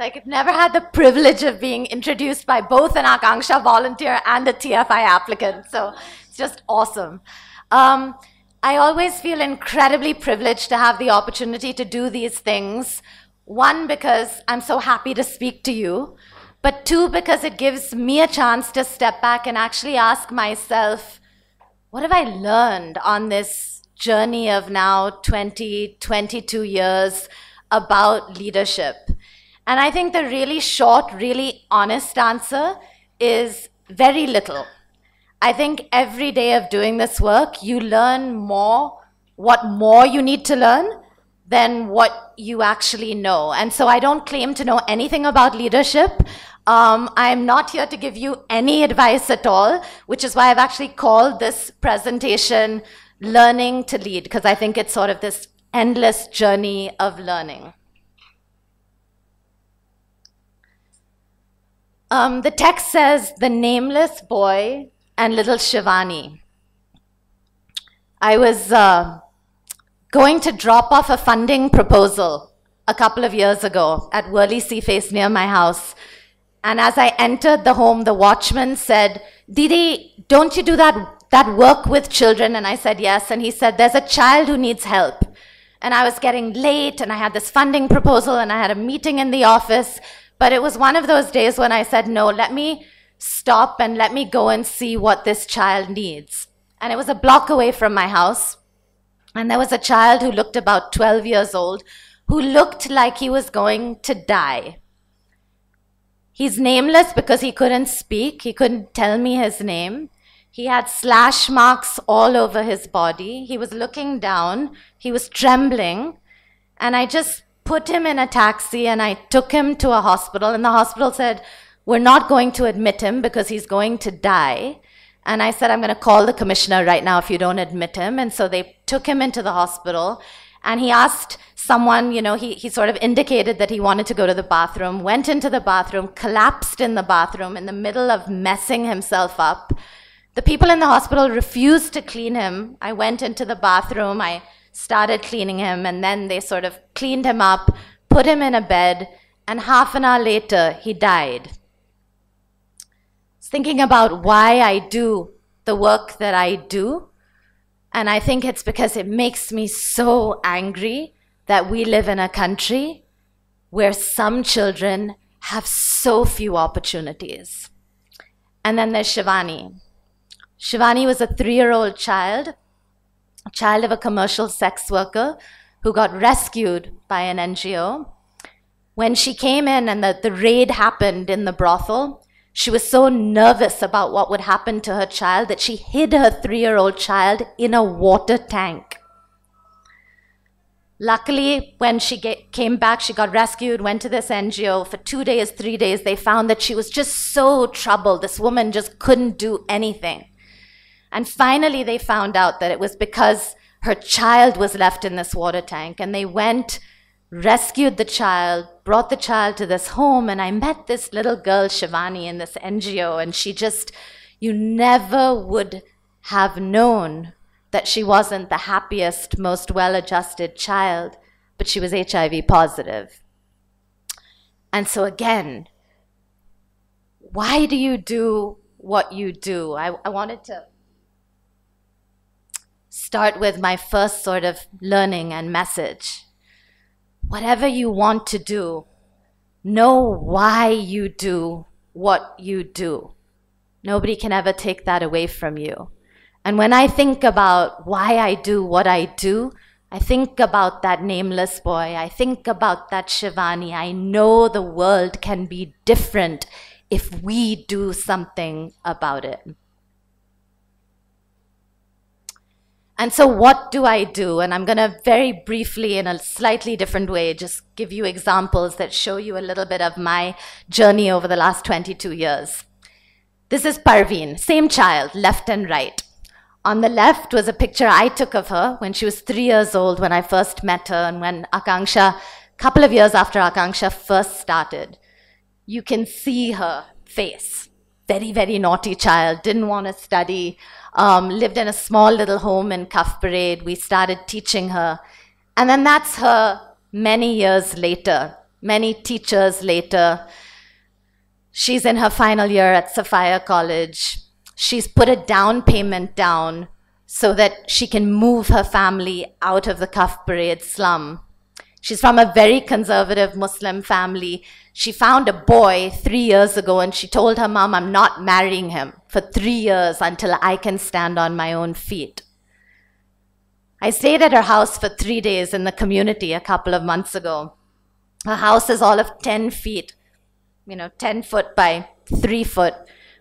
like I've never had the privilege of being introduced by both an Akanksha volunteer and a TFI applicant. So it's just awesome. I always feel incredibly privileged to have the opportunity to do these things. One, because I'm so happy to speak to you, but two, because it gives me a chance to step back and actually ask myself, what have I learned on this journey of now 22 years about leadership? And I think the really short, really honest answer is very little. I think every day of doing this work, you learn more, what more you need to learn than what you actually know. And so I don't claim to know anything about leadership. I'm not here to give you any advice at all, which is why I've actually called this presentation Learning to Lead, because I think it's sort of this endless journey of learning. The text says, the nameless boy and little Shivani. I was going to drop off a funding proposal a couple of years ago at Worli Seaface near my house. And as I entered the home, the watchman said, Didi, don't you do that work with children? And I said, yes. And he said, there's a child who needs help. And I was getting late, and I had this funding proposal, and I had a meeting in the office. But it was one of those days when I said, no, let me stop and let me go and see what this child needs. And it was a block away from my house. And there was a child who looked about 12 years old, who looked like he was going to die. He's nameless because he couldn't speak. He couldn't tell me his name. He had slash marks all over his body. He was looking down. He was trembling. And I just put him in a taxi and I took him to a hospital. And the hospital said, we're not going to admit him because he's going to die. And I said, I'm going to call the commissioner right now if you don't admit him. And so they took him into the hospital. And he asked someone, you know, he sort of indicated that he wanted to go to the bathroom, went into the bathroom, collapsed in the bathroom in the middle of messing himself up. The people in the hospital refused to clean him. I went into the bathroom, I started cleaning him, and then they sort of cleaned him up, put him in a bed, and half an hour later, he died. I was thinking about why I do the work that I do, and I think it's because it makes me so angry that we live in a country where some children have so few opportunities. And then there's Shivani. Shivani was a 3-year-old child, a child of a commercial sex worker who got rescued by an NGO. When she came in and the raid happened in the brothel, she was so nervous about what would happen to her child that she hid her 3-year-old child in a water tank. Luckily, when she came back, she got rescued, went to this NGO. For 2 days, 3 days, they found that she was just so troubled. This woman just couldn't do anything. And finally, they found out that it was because her child was left in this water tank. And they went, rescued the child, brought the child to this home. And I met this little girl, Shivani, in this NGO. And she just, you never would have known that she wasn't the happiest, most well-adjusted child, but she was HIV positive. And so again, why do you do what you do? I wanted to start with my first sort of learning and message. Whatever you want to do, know why you do what you do. Nobody can ever take that away from you. And when I think about why I do what I do, I think about that nameless boy. I think about that Shivani. I know the world can be different if we do something about it. And so what do I do? And I'm going to very briefly, in a slightly different way, just give you examples that show you a little bit of my journey over the last 22 years. This is Parveen, same child, left and right. On the left was a picture I took of her when she was 3 years old when I first met her and when Akanksha, a couple of years after Akanksha first started. You can see her face. Very, very naughty child, didn't want to study, lived in a small little home in Cuff Parade. We started teaching her. And then that's her many years later. many teachers later. She's in her final year at Sophia College. She's put a down payment down so that she can move her family out of the Kaf Parade slum. She's from a very conservative Muslim family. She found a boy 3 years ago and she told her mom, I'm not marrying him for 3 years until I can stand on my own feet. I stayed at her house for 3 days in the community a couple of months ago. Her house is all of 10 feet, 10 foot by 3 foot.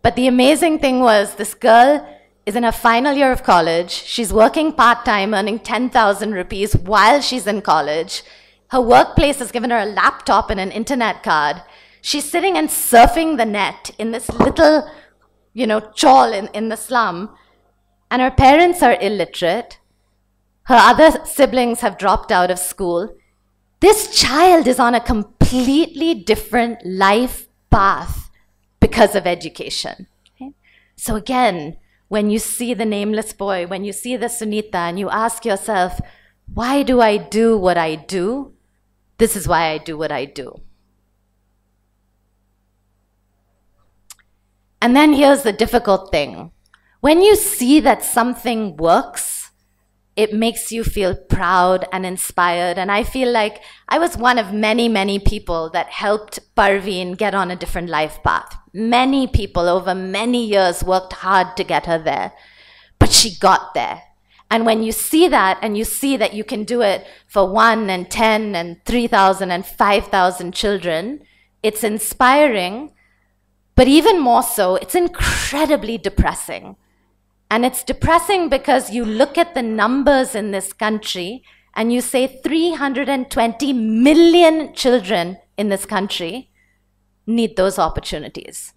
But the amazing thing was this girl is in her final year of college. She's working part-time, earning 10,000 rupees while she's in college. Her workplace has given her a laptop and an internet card. She's sitting and surfing the net in this little, chawl in the slum. And her parents are illiterate. Her other siblings have dropped out of school. This child is on a completely different life path because of education. Okay? So again, when you see the nameless boy, when you see the Sunita, and you ask yourself, why do I do what I do? This is why I do what I do. And then here's the difficult thing. When you see that something works, it makes you feel proud and inspired. And I feel like I was one of many, many people that helped Parveen get on a different life path. Many people over many years worked hard to get her there, but she got there. And when you see that, and you see that you can do it for 1 and 10 and 3,000 and 5,000 children, it's inspiring, but even more so, it's incredibly depressing. And it's depressing because you look at the numbers in this country and you say 320 million children in this country need those opportunities.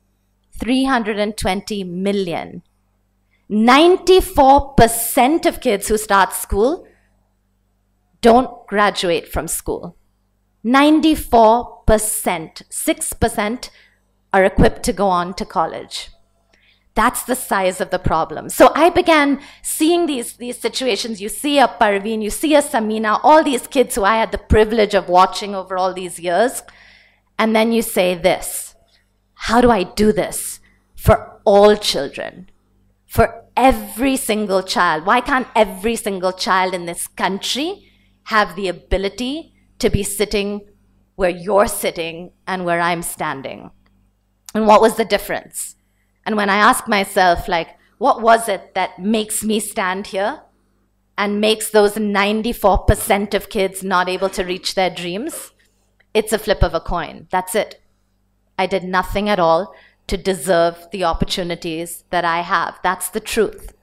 320 million. 94% of kids who start school don't graduate from school. 94%. 6% are equipped to go on to college. That's the size of the problem. So I began seeing these situations. You see a Parveen, you see a Samina, all these kids who I had the privilege of watching over all these years. And then you say this, how do I do this for all children? For every single child. Why can't every single child in this country have the ability to be sitting where you're sitting and where I'm standing? And what was the difference? And when I ask myself, what was it that makes me stand here and makes those 94% of kids not able to reach their dreams? It's a flip of a coin. That's it. I did nothing at all to deserve the opportunities that I have. That's the truth.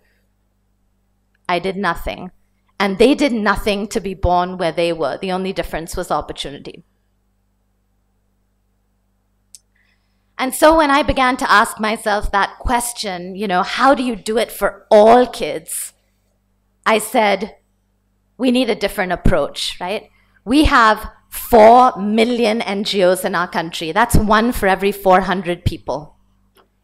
I did nothing. And they did nothing to be born where they were. The only difference was opportunity. And so when I began to ask myself that question, how do you do it for all kids? I said, we need a different approach, right? We have 4 million NGOs in our country. That's 1 for every 400 people.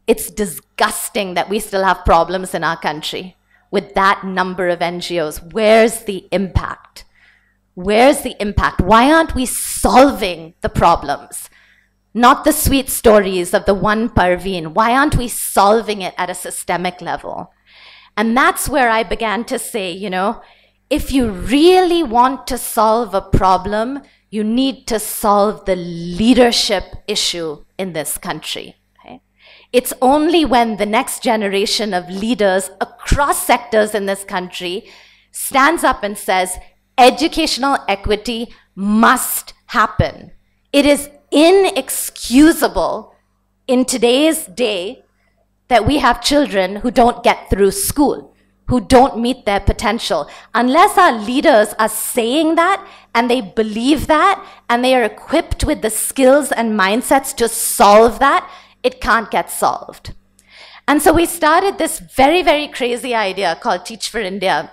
It's disgusting that we still have problems in our country with that number of NGOs. Where's the impact? Where's the impact? Why aren't we solving the problems? Not the sweet stories of the one Parveen. Why aren't we solving it at a systemic level? And that's where I began to say, if you really want to solve a problem, you need to solve the leadership issue in this country. Okay? It's only when the next generation of leaders across sectors in this country stands up and says, educational equity must happen. It is inexcusable in today's day that we have children who don't get through school, who don't meet their potential. Unless our leaders are saying that and they believe that and they are equipped with the skills and mindsets to solve that, it can't get solved. And so we started this very, very crazy idea called Teach for India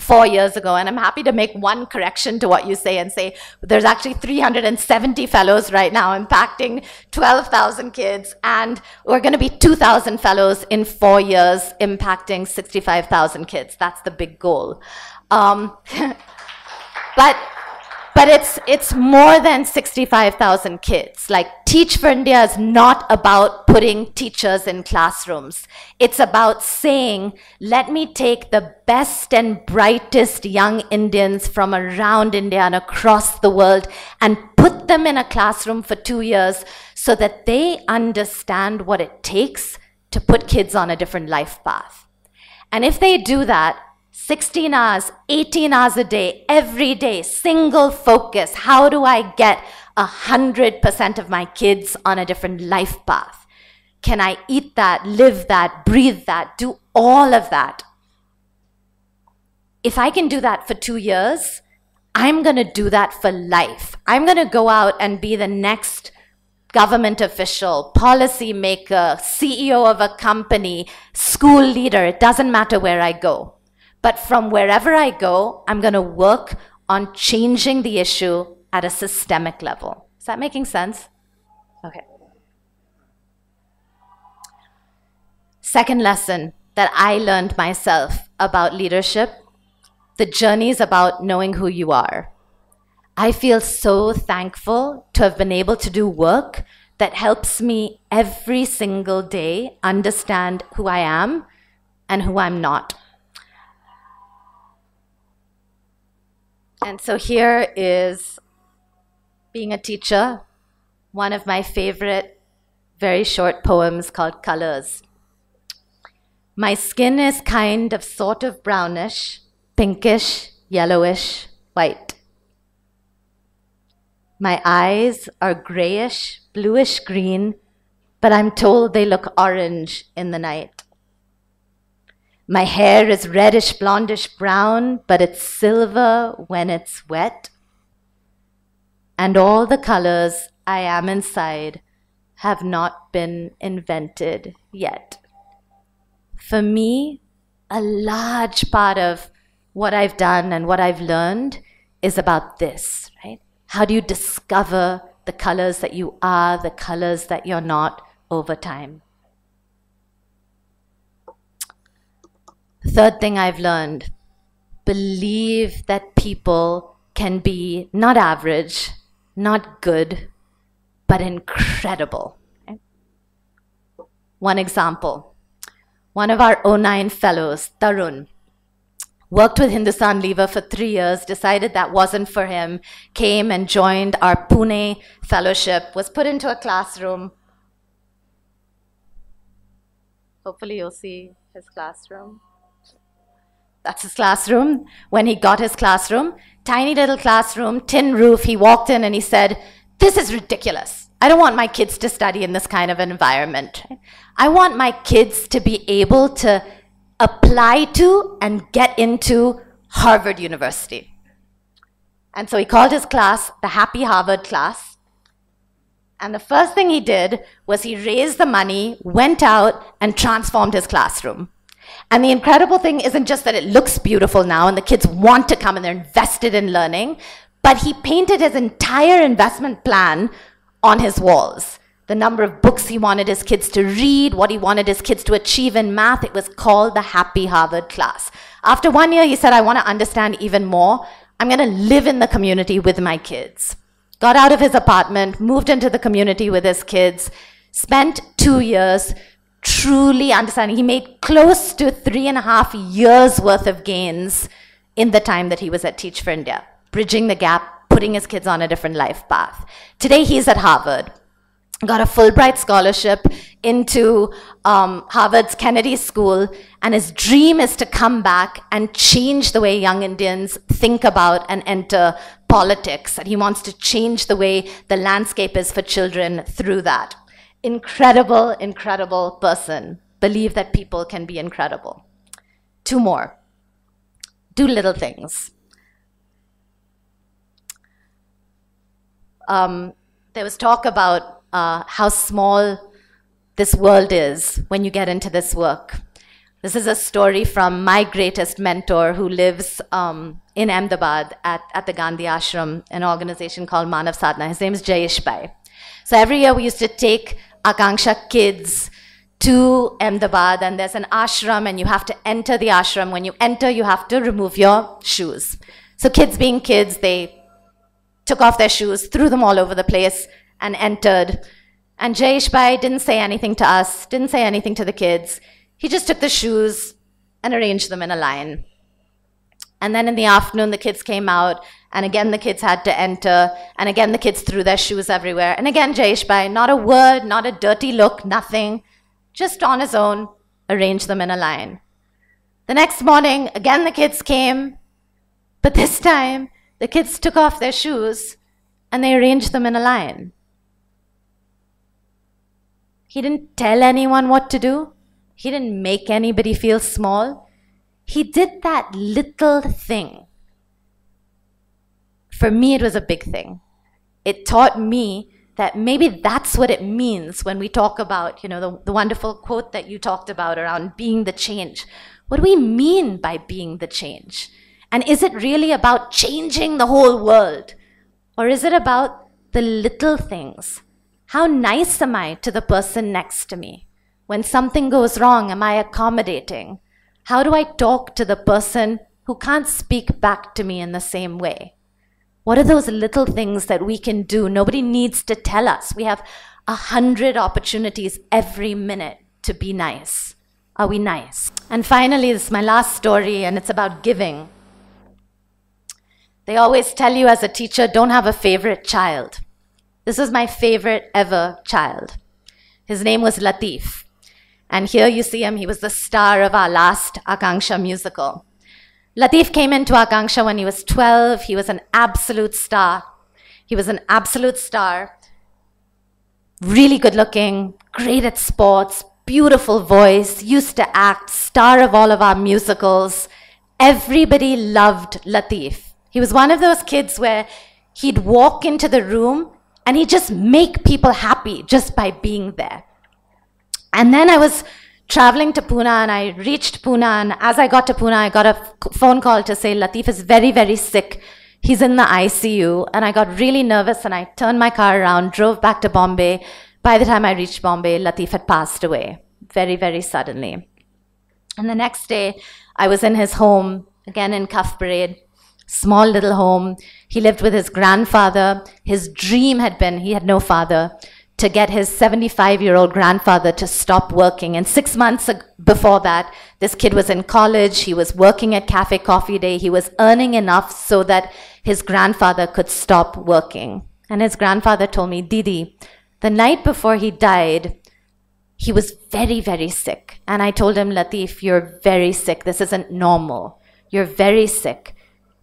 4 years ago, and I'm happy to make one correction to what you say and say there's actually 370 fellows right now impacting 12,000 kids, and we're going to be 2,000 fellows in 4 years impacting 65,000 kids. That's the big goal. But But it's more than 65,000 kids. Like, Teach for India is not about putting teachers in classrooms. It's about saying, let me take the best and brightest young Indians from around India and across the world and put them in a classroom for 2 years so that they understand what it takes to put kids on a different life path. And if they do that, 16 hours, 18 hours a day, every day, single focus. How do I get 100% of my kids on a different life path? Can I eat that, live that, breathe that, do all of that? If I can do that for 2 years, I'm going to do that for life. I'm going to go out and be the next government official, policy maker, CEO of a company, school leader. It doesn't matter where I go. But from wherever I go, I'm going to work on changing the issue at a systemic level. Is that making sense? Okay. Second lesson that I learned myself about leadership, the journey is about knowing who you are. I feel so thankful to have been able to do work that helps me every single day understand who I am and who I'm not. And so here is being a teacher, one of my favorite very short poems called Colors. My skin is kind of sort of brownish, pinkish, yellowish, white. My eyes are grayish, bluish green, but I'm told they look orange in the night. My hair is reddish, blondish brown, but it's silver when it's wet. And all the colors I am inside have not been invented yet. For me, a large part of what I've done and what I've learned is about this, right? How do you discover the colors that you are, the colors that you're not over time? Third thing I've learned, believe that people can be not average, not good, but incredible. Okay? One example, one of our '09 fellows, Tarun, worked with Hindustan Lever for 3 years, decided that wasn't for him, came and joined our Pune fellowship, was put into a classroom. Hopefully you'll see his classroom. That's his classroom. When he got his classroom, tiny little classroom, tin roof, he walked in and he said, "This is ridiculous. I don't want my kids to study in this kind of environment. I want my kids to be able to apply to and get into Harvard University." And so he called his class the Happy Harvard class. And the first thing he did was he raised the money, went out, and transformed his classroom. And the incredible thing isn't just that it looks beautiful now and the kids want to come and they're invested in learning, but he painted his entire investment plan on his walls. The number of books he wanted his kids to read, what he wanted his kids to achieve in math. It was called the Happy Harvard class. After 1 year, he said, "I want to understand even more. I'm going to live in the community with my kids." Got out of his apartment, moved into the community with his kids, spent 2 years truly understanding. He made close to 3.5 years worth of gains in the time that he was at Teach for India, bridging the gap, putting his kids on a different life path. Today, he's at Harvard. Got a Fulbright scholarship into Harvard's Kennedy School, and his dream is to come back and change the way young Indians think about and enter politics. And he wants to change the way the landscape is for children through that. Incredible, incredible person. Believe that people can be incredible. 2 more. Do little things. There was talk about how small this world is when you get into this work. This is a story from my greatest mentor who lives in Ahmedabad at the Gandhi Ashram, an organization called Manav Sadhana. His name is Jayesh Bhai. So every year we used to take Akanksha kids to Ahmedabad, and there's an ashram and you have to enter the ashram. When you enter, you have to remove your shoes. So kids being kids, they took off their shoes, threw them all over the place, and entered. And Jayesh Bhai didn't say anything to us, didn't say anything to the kids. He just took the shoes and arranged them in a line. And then in the afternoon, the kids came out, and again the kids had to enter, and again the kids threw their shoes everywhere. And again, Jayesh Bhai, not a word, not a dirty look, nothing, just on his own, arranged them in a line. The next morning, again the kids came, but this time, the kids took off their shoes, and they arranged them in a line. He didn't tell anyone what to do. He didn't make anybody feel small. He did that little thing. For me, it was a big thing. It taught me that maybe that's what it means when we talk about, the wonderful quote that you talked about around being the change. What do we mean by being the change? And is it really about changing the whole world? Or is it about the little things? How nice am I to the person next to me? When something goes wrong, am I accommodating? How do I talk to the person who can't speak back to me in the same way? What are those little things that we can do? Nobody needs to tell us. We have 100 opportunities every minute to be nice. Are we nice? And finally, this is my last story, and it's about giving. They always tell you as a teacher, don't have a favorite child. This is my favorite ever child. His name was Latif. And here you see him. He was the star of our last Akanksha musical. Latif came into Akanksha when he was 12. He was an absolute star. He was an absolute star. Really good looking, great at sports, beautiful voice, used to act, star of all of our musicals. Everybody loved Latif. He was one of those kids where he'd walk into the room and he'd just make people happy just by being there. And then I was traveling to Pune, and I reached Pune, and as I got to Pune, I got a phone call to say Latif is very, very sick. He's in the ICU, and I got really nervous, and I turned my car around, drove back to Bombay. By the time I reached Bombay, Latif had passed away, very, very suddenly. And the next day, I was in his home, again in Cuff Parade, small little home. He lived with his grandfather. His dream had been, he had no father, to get his 75-year-old grandfather to stop working. And 6 months before that, this kid was in college. He was working at Cafe Coffee Day. He was earning enough so that his grandfather could stop working. And his grandfather told me, Didi, the night before he died, he was very, very sick. And I told him, Latif, you're very sick. This isn't normal. You're very sick.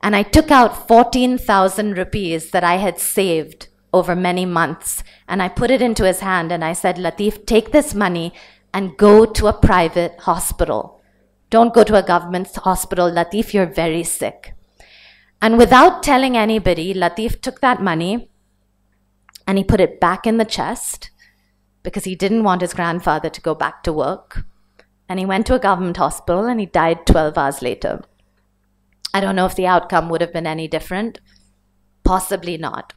And I took out 14,000 rupees that I had saved over many months, and I put it into his hand, and I said, Latif, take this money and go to a private hospital. Don't go to a government hospital. Latif, you're very sick. And without telling anybody, Latif took that money and he put it back in the chest because he didn't want his grandfather to go back to work. And he went to a government hospital and he died 12 hours later. I don't know if the outcome would have been any different. Possibly not.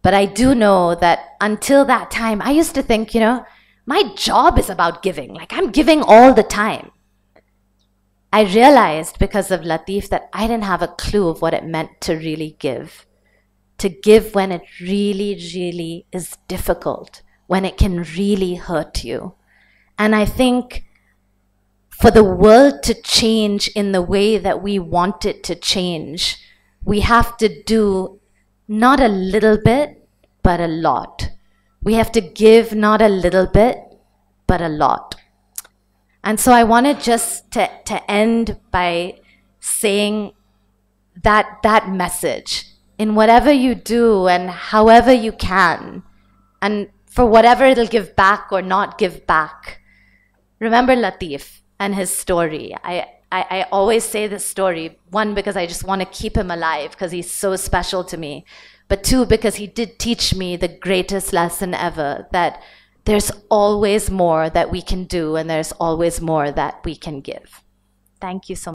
But I do know that until that time, I used to think, my job is about giving. Like, I'm giving all the time. I realized because of Latif that I didn't have a clue of what it meant to really give. To give when it really, really is difficult, when it can really hurt you. And I think for the world to change in the way that we want it to change, we have to do not a little bit, but a lot. We have to give not a little bit, but a lot. And so I wanted just to end by saying that message. In whatever you do and however you can, and for whatever it'll give back or not give back, remember Latif and his story. I always say this story, one, because I just want to keep him alive because he's so special to me, but two, because he did teach me the greatest lesson ever, that there's always more that we can do and there's always more that we can give. Thank you so much.